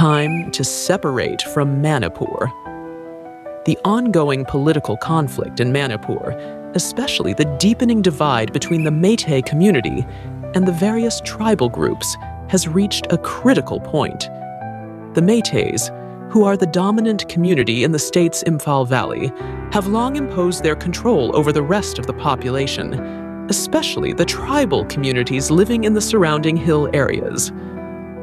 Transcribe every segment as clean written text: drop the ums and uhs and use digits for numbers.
Time to separate from Manipur. The ongoing political conflict in Manipur, especially the deepening divide between the Meitei community and the various tribal groups, has reached a critical point. The Meiteis, who are the dominant community in the state's Imphal Valley, have long imposed their control over the rest of the population, especially the tribal communities living in the surrounding hill areas.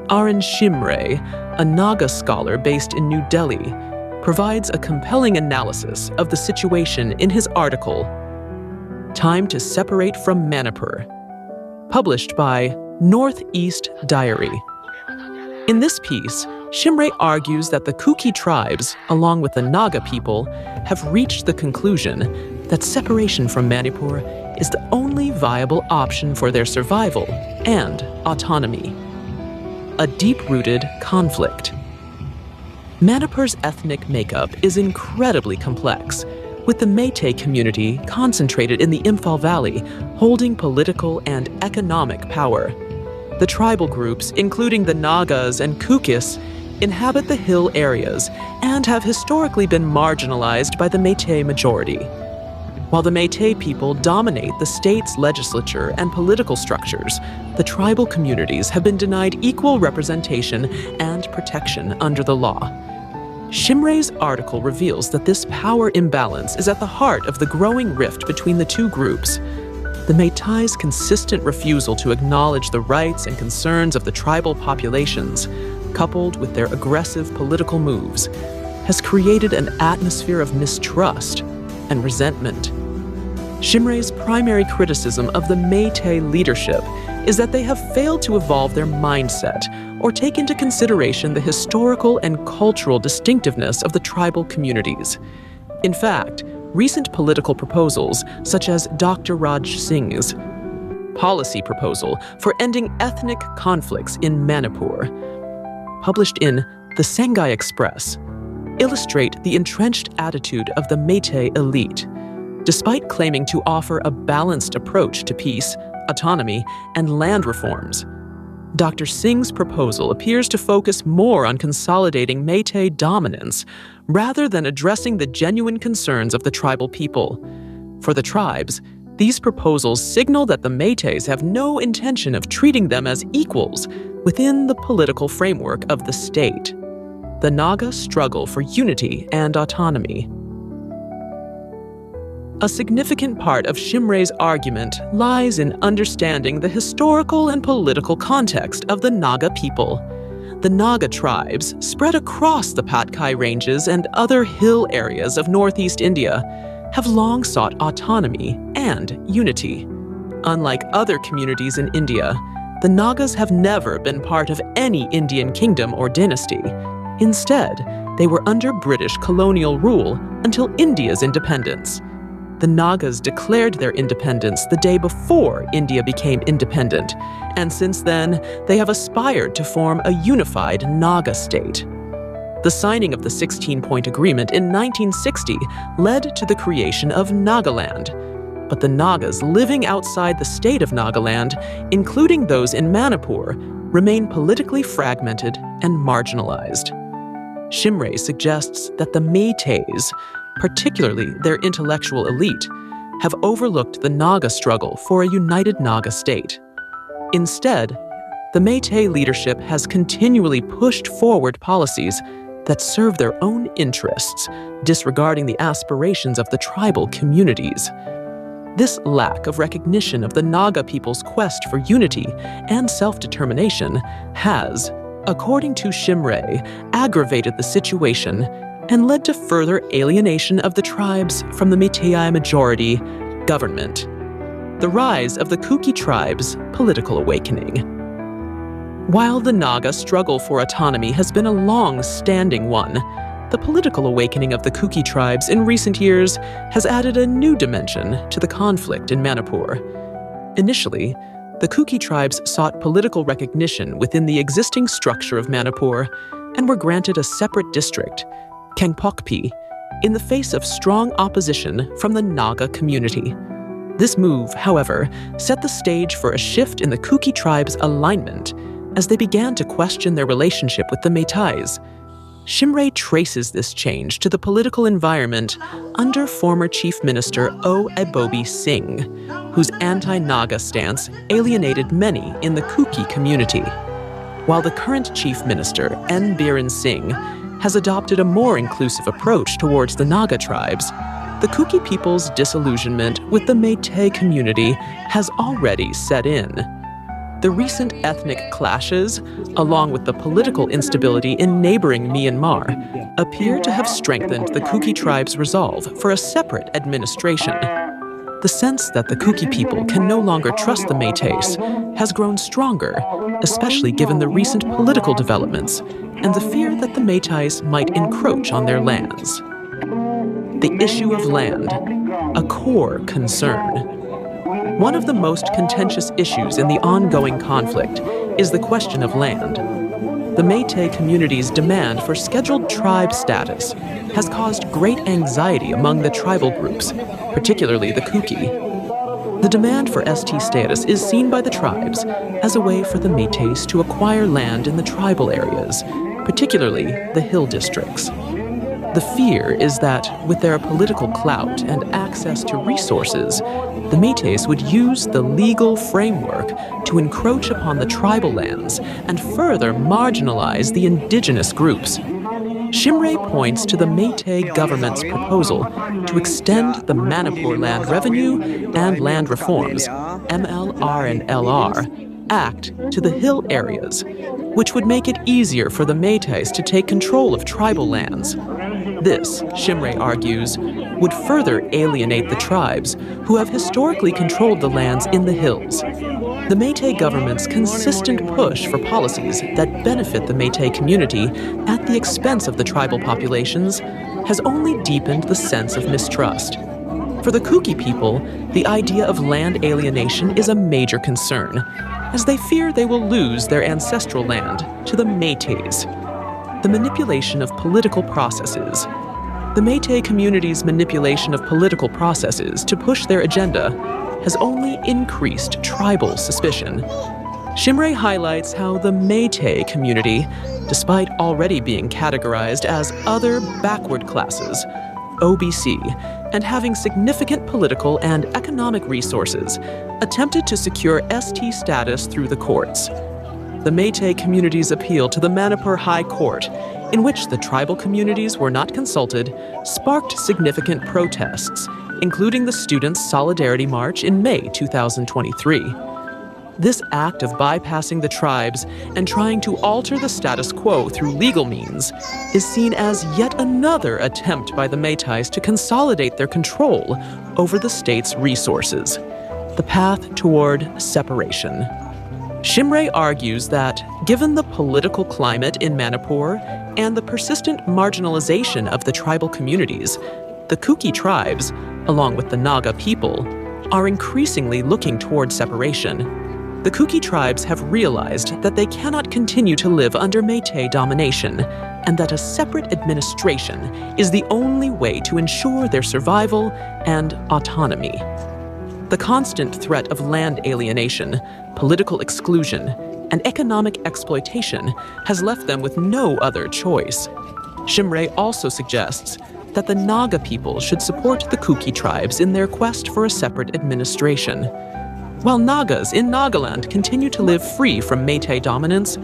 Aran Shimray, a Naga scholar based in New Delhi, provides a compelling analysis of the situation in his article, Time to Separate from Manipur, published by Northeast Diary. In this piece, Shimray argues that the Kuki tribes, along with the Naga people, have reached the conclusion that separation from Manipur is the only viable option for their survival and autonomy. A deep-rooted conflict. Manipur's ethnic makeup is incredibly complex, with the Meitei community concentrated in the Imphal Valley holding political and economic power. The tribal groups, including the Nagas and Kukis, inhabit the hill areas and have historically been marginalized by the Meitei majority. While the Meitei people dominate the state's legislature and political structures, the tribal communities have been denied equal representation and protection under the law. Shimray's article reveals that this power imbalance is at the heart of the growing rift between the two groups. The Meitei's consistent refusal to acknowledge the rights and concerns of the tribal populations, coupled with their aggressive political moves, has created an atmosphere of mistrust and resentment. Shimray's primary criticism of the Meitei leadership is that they have failed to evolve their mindset or take into consideration the historical and cultural distinctiveness of the tribal communities. In fact, recent political proposals, such as Dr. Raj Singh's policy proposal for ending ethnic conflicts in Manipur, published in the Sangai Express, illustrate the entrenched attitude of the Meitei elite. Despite claiming to offer a balanced approach to peace, autonomy, and land reforms, Dr. Singh's proposal appears to focus more on consolidating Meitei dominance rather than addressing the genuine concerns of the tribal people. For the tribes, these proposals signal that the Meiteis have no intention of treating them as equals within the political framework of the state. The Naga struggle for unity and autonomy. A significant part of Shimray's argument lies in understanding the historical and political context of the Naga people. The Naga tribes, spread across the Patkai Ranges and other hill areas of northeast India, have long sought autonomy and unity. Unlike other communities in India, the Nagas have never been part of any Indian kingdom or dynasty. Instead, they were under British colonial rule until India's independence. The Nagas declared their independence the day before India became independent, and since then, they have aspired to form a unified Naga state. The signing of the 16-point agreement in 1960 led to the creation of Nagaland, but the Nagas living outside the state of Nagaland, including those in Manipur, remain politically fragmented and marginalized. Shimray suggests that the Meiteis, particularly their intellectual elite, have overlooked the Naga struggle for a united Naga state. Instead, the Meitei leadership has continually pushed forward policies that serve their own interests, disregarding the aspirations of the tribal communities. This lack of recognition of the Naga people's quest for unity and self-determination has, according to Shimray, aggravated the situation and led to further alienation of the tribes from the Meitei majority government. The rise of the Kuki tribes' political awakening. While the Naga struggle for autonomy has been a long-standing one, the political awakening of the Kuki tribes in recent years has added a new dimension to the conflict in Manipur. Initially, the Kuki tribes sought political recognition within the existing structure of Manipur and were granted a separate district, Kangpokpi, in the face of strong opposition from the Naga community. This move, however, set the stage for a shift in the Kuki tribe's alignment as they began to question their relationship with the Métis. Shimray traces this change to the political environment under former Chief Minister O. Ebobi Singh, whose anti-Naga stance alienated many in the Kuki community. While the current Chief Minister, N. Biren Singh, has adopted a more inclusive approach towards the Naga tribes, the Kuki people's disillusionment with the Métis community has already set in. The recent ethnic clashes, along with the political instability in neighboring Myanmar, appear to have strengthened the Kuki tribe's resolve for a separate administration. The sense that the Kuki people can no longer trust the Métis has grown stronger, especially given the recent political developments and the fear that the Métis might encroach on their lands. The issue of land, a core concern. One of the most contentious issues in the ongoing conflict is the question of land. The Métis community's demand for scheduled tribe status has caused great anxiety among the tribal groups, particularly the Kuki. The demand for ST status is seen by the tribes as a way for the Métis to acquire land in the tribal areas, particularly the hill districts. The fear is that, with their political clout and access to resources, the Métis would use the legal framework to encroach upon the tribal lands and further marginalize the indigenous groups. Shimray points to the Métis government's proposal to extend the Manipur Land Revenue and Land Reforms, MLR and LR, Act to the hill areas, which would make it easier for the Métis to take control of tribal lands. This, Shimray argues, would further alienate the tribes who have historically controlled the lands in the hills. The Métis government's consistent push for policies that benefit the Métis community at the expense of the tribal populations has only deepened the sense of mistrust. For the Kuki people, the idea of land alienation is a major concern, as they fear they will lose their ancestral land to the Métis. The manipulation of political processes. The Métis community's manipulation of political processes to push their agenda has only increased tribal suspicion. Shimray highlights how the Métis community, despite already being categorized as other backward classes, OBC, and having significant political and economic resources, attempted to secure ST status through the courts. The Métis community's appeal to the Manipur High Court, in which the tribal communities were not consulted, sparked significant protests, including the Students' Solidarity March in May 2023. This act of bypassing the tribes and trying to alter the status quo through legal means is seen as yet another attempt by the Métis to consolidate their control over the state's resources, the path toward separation. Shimray argues that, given the political climate in Manipur and the persistent marginalization of the tribal communities, the Kuki tribes, along with the Naga people, are increasingly looking toward separation. The Kuki tribes have realized that they cannot continue to live under Métis domination, and that a separate administration is the only way to ensure their survival and autonomy. The constant threat of land alienation, political exclusion, and economic exploitation has left them with no other choice. Shimray also suggests that the Naga people should support the Kuki tribes in their quest for a separate administration. While Nagas in Nagaland continue to live free from Métis dominance,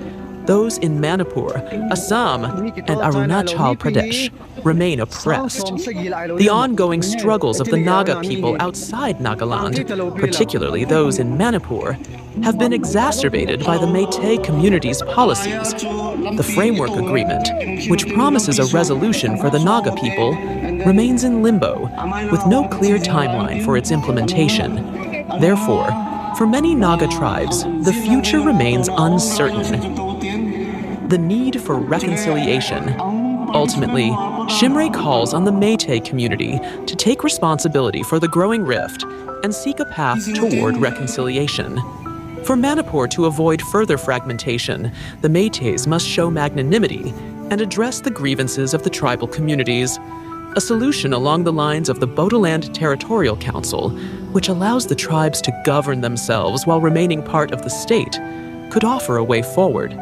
those in Manipur, Assam, and Arunachal Pradesh remain oppressed. The ongoing struggles of the Naga people outside Nagaland, particularly those in Manipur, have been exacerbated by the Métis community's policies. The framework agreement, which promises a resolution for the Naga people, remains in limbo, with no clear timeline for its implementation. Therefore, for many Naga tribes, the future remains uncertain. The need for reconciliation. Ultimately, Shimray calls on the Métis community to take responsibility for the growing rift and seek a path toward reconciliation. For Manipur to avoid further fragmentation, the Métis must show magnanimity and address the grievances of the tribal communities. A solution along the lines of the Bodoland Territorial Council, which allows the tribes to govern themselves while remaining part of the state, could offer a way forward.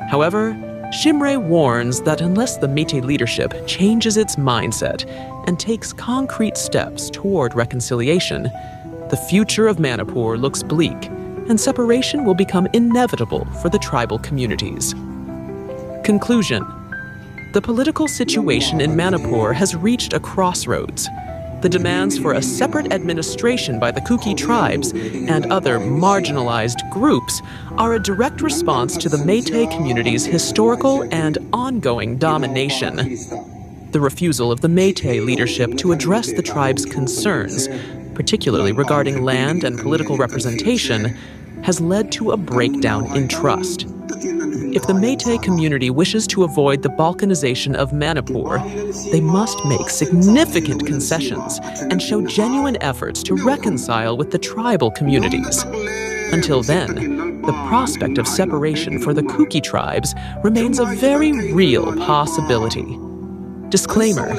However, Shimray warns that unless the Métis leadership changes its mindset and takes concrete steps toward reconciliation, the future of Manipur looks bleak, and separation will become inevitable for the tribal communities. Conclusion: the political situation in Manipur has reached a crossroads. The demands for a separate administration by the Kuki tribes and other marginalized groups are a direct response to the Métis community's historical and ongoing domination. The refusal of the Métis leadership to address the tribe's concerns, particularly regarding land and political representation, has led to a breakdown in trust. If the Métis community wishes to avoid the balkanization of Manipur, they must make significant concessions and show genuine efforts to reconcile with the tribal communities. Until then, the prospect of separation for the Kuki tribes remains a very real possibility. Disclaimer: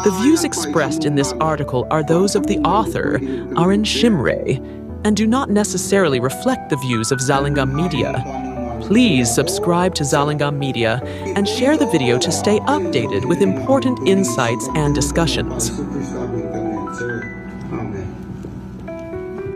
the views expressed in this article are those of the author, Aran Shimray, and do not necessarily reflect the views of Zalingam Media. Please subscribe to Zalingam Media and share the video to stay updated with important insights and discussions.